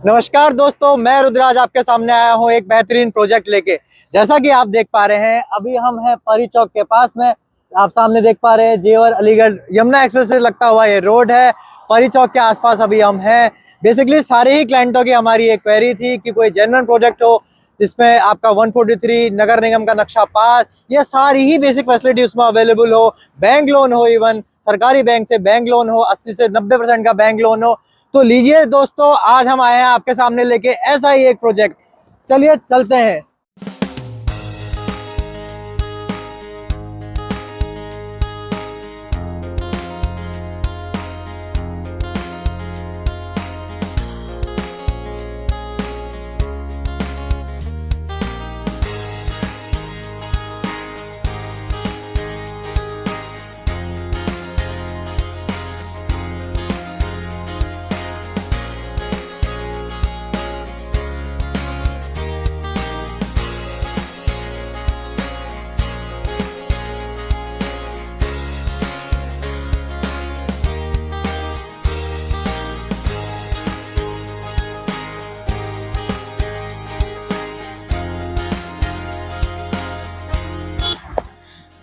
नमस्कार दोस्तों, मैं रुद्राज आपके सामने आया हूँ एक बेहतरीन प्रोजेक्ट लेके। जैसा कि आप देख पा रहे हैं, अभी हम हैं परी चौक के पास में। आप सामने देख पा रहे हैं जेवर अलीगढ़ यमुना एक्सप्रेस से लगता हुआ ये रोड है। परी चौक के आसपास अभी हम हैं। बेसिकली सारे ही क्लाइंटों की हमारी एक क्वेरी थी कि कोई जेन्युइन प्रोजेक्ट हो जिसमें आपका 143 नगर निगम का नक्शा पास, ये सारी ही बेसिक फैसिलिटी उसमें अवेलेबल हो। बैंक लोन हो, इवन सरकारी बैंक से बैंक लोन हो, 80 से 90% का बैंक लोन हो। तो लीजिए दोस्तों, आज हम आए हैं आपके सामने लेके ऐसा ही एक प्रोजेक्ट। चलिए चलते हैं।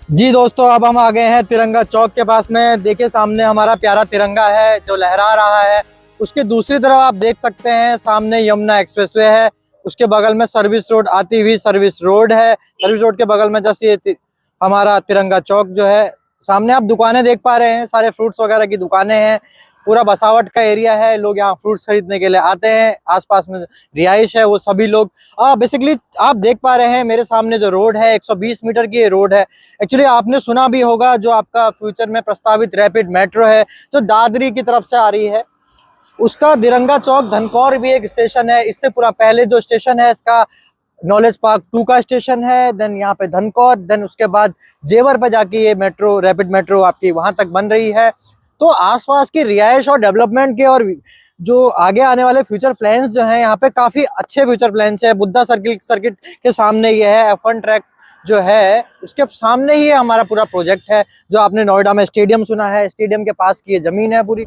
जी दोस्तों, अब हम आ गए हैं तिरंगा चौक के पास में। देखिए सामने हमारा प्यारा तिरंगा है जो लहरा रहा है। उसके दूसरी तरफ आप देख सकते हैं सामने यमुना एक्सप्रेसवे है। उसके बगल में सर्विस रोड आती हुई सर्विस रोड है। सर्विस रोड के बगल में जैसे ये हमारा तिरंगा चौक जो है। सामने आप दुकानें देख पा रहे हैं, सारे फ्रूट्स वगैरह की दुकानें हैं। पूरा बसावट का एरिया है, लोग यहाँ फ्रूट्स खरीदने के लिए आते हैं। आसपास में रिहाइश है, वो सभी लोग बेसिकली आप देख पा रहे हैं मेरे सामने जो रोड है 120 मीटर की ये रोड है। एक्चुअली आपने सुना भी होगा जो आपका फ्यूचर में प्रस्तावित रैपिड मेट्रो है जो दादरी की तरफ से आ रही है, उसका तिरंगा चौक धनकौर भी एक स्टेशन है। इससे पूरा पहले जो स्टेशन है इसका नॉलेज पार्क 2 का स्टेशन है। देन यहाँ पे धनकौर, देन उसके बाद जेवर पे जाके ये मेट्रो रैपिड मेट्रो आपकी वहां तक बन रही है। तो आसपास की रिहाइश और डेवलपमेंट के और जो आगे आने वाले फ्यूचर प्लान्स जो हैं, यहाँ पे काफी अच्छे फ्यूचर प्लान्स है। बुद्धा सर्किट के सामने ये है। F1 ट्रैक जो है उसके सामने ही हमारा पूरा प्रोजेक्ट है। जो आपने नोएडा में स्टेडियम सुना है, स्टेडियम के पास की ये जमीन है पूरी।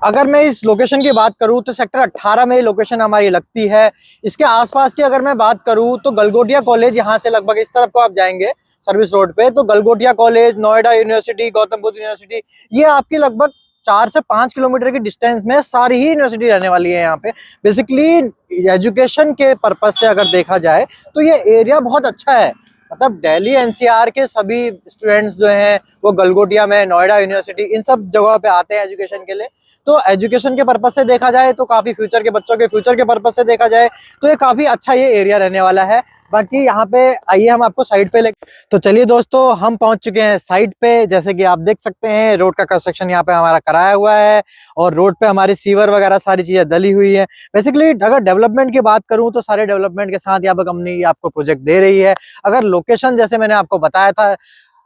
अगर मैं इस लोकेशन की बात करूं तो सेक्टर 18 में ये लोकेशन हमारी लगती है। इसके आसपास की अगर मैं बात करूं तो गलगोटिया कॉलेज, यहाँ से लगभग इस तरफ को आप जाएंगे सर्विस रोड पे तो Galgotia college, Noida university, Gautam Buddha university, ये आपकी लगभग 4 से 5 किलोमीटर की डिस्टेंस में सारी ही यूनिवर्सिटी रहने वाली है यहाँ पे। बेसिकली एजुकेशन के पर्पज से अगर देखा जाए तो ये एरिया बहुत अच्छा है। मतलब दिल्ली एनसीआर के सभी स्टूडेंट्स जो हैं वो गलगोटिया में, नोएडा यूनिवर्सिटी, इन सब जगहों पे आते हैं एजुकेशन के लिए। तो एजुकेशन के पर्पज से देखा जाए तो काफी फ्यूचर के बच्चों के फ्यूचर के पर्पज से देखा जाए तो ये काफी अच्छा ये एरिया रहने वाला है। बाकी यहाँ पे आइए हम आपको साइड पे ले। तो चलिए दोस्तों, हम पहुंच चुके हैं साइड पे। जैसे कि आप देख सकते हैं रोड का कंस्ट्रक्शन यहाँ पे हमारा कराया हुआ है और रोड पे हमारी सीवर वगैरह सारी चीजें डली हुई है। बेसिकली अगर डेवलपमेंट की बात करूं तो सारे डेवलपमेंट के साथ यहाँ पे कंपनी आपको प्रोजेक्ट दे रही है। अगर लोकेशन जैसे मैंने आपको बताया था,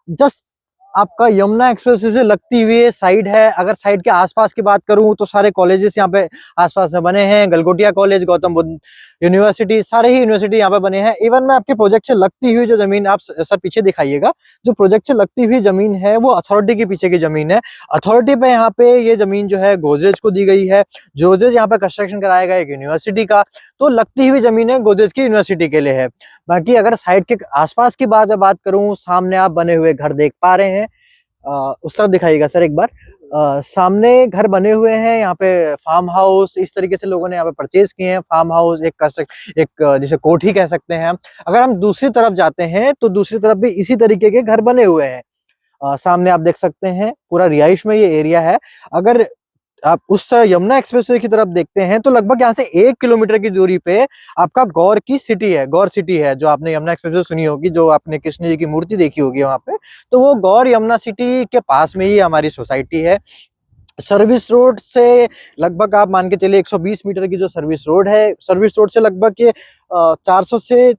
जस्ट आपका यमुना एक्सप्रेस से लगती हुई साइड है। अगर साइड के आसपास की बात करूं तो सारे कॉलेजेस यहाँ पे आसपास में बने हैं। गलगोटिया कॉलेज, गौतम बुद्ध यूनिवर्सिटी, सारे ही यूनिवर्सिटी यहाँ पे बने हैं। इवन में आपके प्रोजेक्ट से लगती हुई जो जमीन, आप सर पीछे दिखाइएगा, जो प्रोजेक्ट से लगती हुई जमीन है वो अथॉरिटी के पीछे की जमीन है। अथॉरिटी पे यहाँ पे ये जमीन जो है गोदरेज को दी गई है। गोदरेज यहाँ पे कंस्ट्रक्शन कराएगा एक यूनिवर्सिटी का, तो लगती हुई जमीन है गोदरेज की यूनिवर्सिटी के लिए है। बाकी अगर साइड के आसपास की बात करूं, सामने आप बने हुए घर देख पा रहे हैं। उस तरफ दिखाइएगा सर एक बार। सामने घर बने हुए हैं। यहाँ पे फार्म हाउस इस तरीके से लोगों ने यहाँ पे परचेज किए हैं। फार्म हाउस एक जिसे कोठी कह सकते हैं हम। अगर हम दूसरी तरफ जाते हैं तो दूसरी तरफ भी इसी तरीके के घर बने हुए हैं। सामने आप देख सकते हैं पूरा रिहाइश में ये एरिया है। अगर आप उस यमुना एक्सप्रेसवे की तरफ देखते हैं तो लगभग यहाँ से 1 किलोमीटर की दूरी पे आपका गौर की सिटी है, गौर सिटी है। जो आपने यमुना एक्सप्रेसवे सुनी होगी, जो आपने कृष्ण जी की मूर्ति देखी होगी वहां पे, तो वो गौर यमुना सिटी के पास में ही हमारी सोसाइटी है। सर्विस रोड से लगभग आप मान के चलिए 120 मीटर की जो सर्विस रोड है, सर्विस रोड से लगभग ये 400 से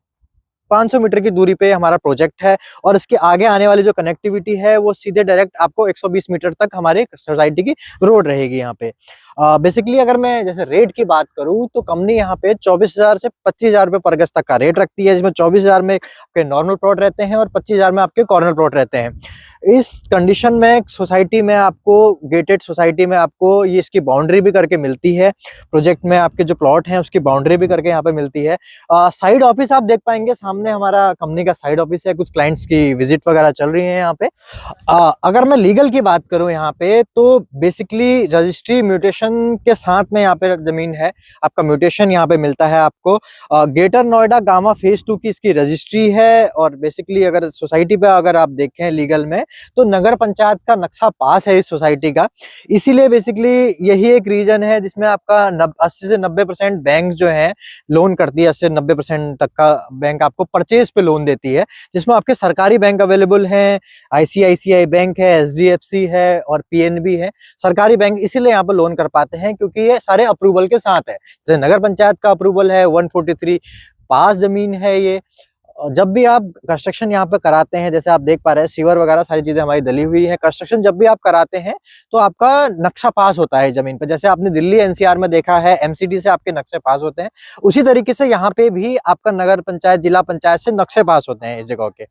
500 मीटर की दूरी पे हमारा प्रोजेक्ट है। और इसके आगे आने वाली जो कनेक्टिविटी है वो सीधे डायरेक्ट आपको 120 मीटर तक हमारे सोसाइटी की रोड रहेगी यहाँ पे। बेसिकली अगर मैं जैसे रेट की बात करूँ तो कंपनी यहाँ पे 24,000 से 25,000 रुपये पर गज तक का रेट रखती है, जिसमें 24,000 में आपके नॉर्मल प्लॉट रहते हैं और 25,000 में आपके कॉर्नर प्लॉट रहते हैं। इस कंडीशन में सोसाइटी में आपको, गेटेड सोसाइटी में आपको ये इसकी बाउंड्री भी करके मिलती है। प्रोजेक्ट में आपके जो प्लॉट हैं उसकी बाउंड्री भी करके यहाँ पे मिलती है। साइड ऑफिस आप देख पाएंगे, सामने हमारा कंपनी का साइड ऑफिस है, कुछ क्लाइंट्स की विजिट वगैरह चल रही है यहाँ पे। अगर मैं लीगल की बात करूँ यहाँ पे, तो बेसिकली रजिस्ट्री म्यूटेशन के साथ में यहाँ पे जमीन है, आपका म्यूटेशन यहाँ पे मिलता है आपको। ग्रेटर नोएडा गामा फेज 2 की इसकी रजिस्ट्री है। और बेसिकली अगर सोसाइटी पे अगर आप देखें लीगल में, तो नगर पंचायत का नक्शा पास है इस सोसाइटी का। इसीलिए बेसिकली यही एक रीजन है जिसमें आपका 80 से 90% बैंक जो है लोन करती है। 80 से 90% तक का बैंक आपको परचेज पे लोन देती है, जिसमें आपके सरकारी बैंक अवेलेबल हैं। ICICI बैंक है, HDFC है और PNB है। सरकारी बैंक इसीलिए यहाँ पर लोन कर पाते हैं क्योंकि ये सारे अप्रूवल के साथ है। जैसे नगर पंचायत का अप्रूवल है, 143 पास जमीन है ये। जब भी आप कंस्ट्रक्शन यहाँ पे कराते हैं, जैसे आप देख पा रहे हैं सीवर वगैरह सारी चीजें हमारी डली हुई है। कंस्ट्रक्शन जब भी आप कराते हैं तो आपका नक्शा पास होता है जमीन पे। जैसे आपने दिल्ली NCR में देखा है, MCD से आपके नक्शे पास होते हैं, उसी तरीके से यहाँ पे भी आपका नगर पंचायत, जिला पंचायत से नक्शे पास होते हैं इस जगह के।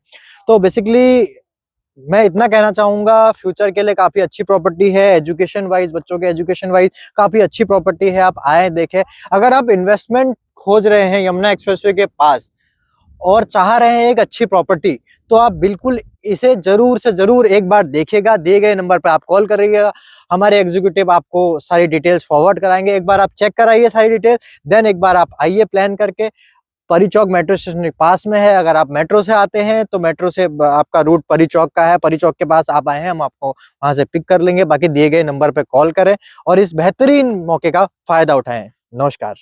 तो बेसिकली मैं इतना कहना चाहूंगा, फ्यूचर के लिए काफी अच्छी प्रॉपर्टी है। एजुकेशन वाइज, बच्चों के एजुकेशन वाइज काफी अच्छी प्रॉपर्टी है। आप आए देखें। अगर आप इन्वेस्टमेंट खोज रहे हैं यमुना एक्सप्रेसवे के पास और चाह रहे हैं एक अच्छी प्रॉपर्टी, तो आप बिल्कुल इसे जरूर से जरूर एक बार देखिएगा। दिए गए नंबर पर आप कॉल करिएगा, हमारे एग्जीक्यूटिव आपको सारी डिटेल्स फॉरवर्ड कराएंगे। एक बार आप चेक कराइए सारी डिटेल, देन एक बार आप आइए प्लान करके। परी चौक मेट्रो स्टेशन के पास में है। अगर आप मेट्रो से आते हैं तो मेट्रो से आपका रूट परी चौक का है। परी चौक के पास आप आए हैं, हम आपको वहां से पिक कर लेंगे। बाकी दिए गए नंबर पे कॉल करें और इस बेहतरीन मौके का फायदा उठाएं। नमस्कार।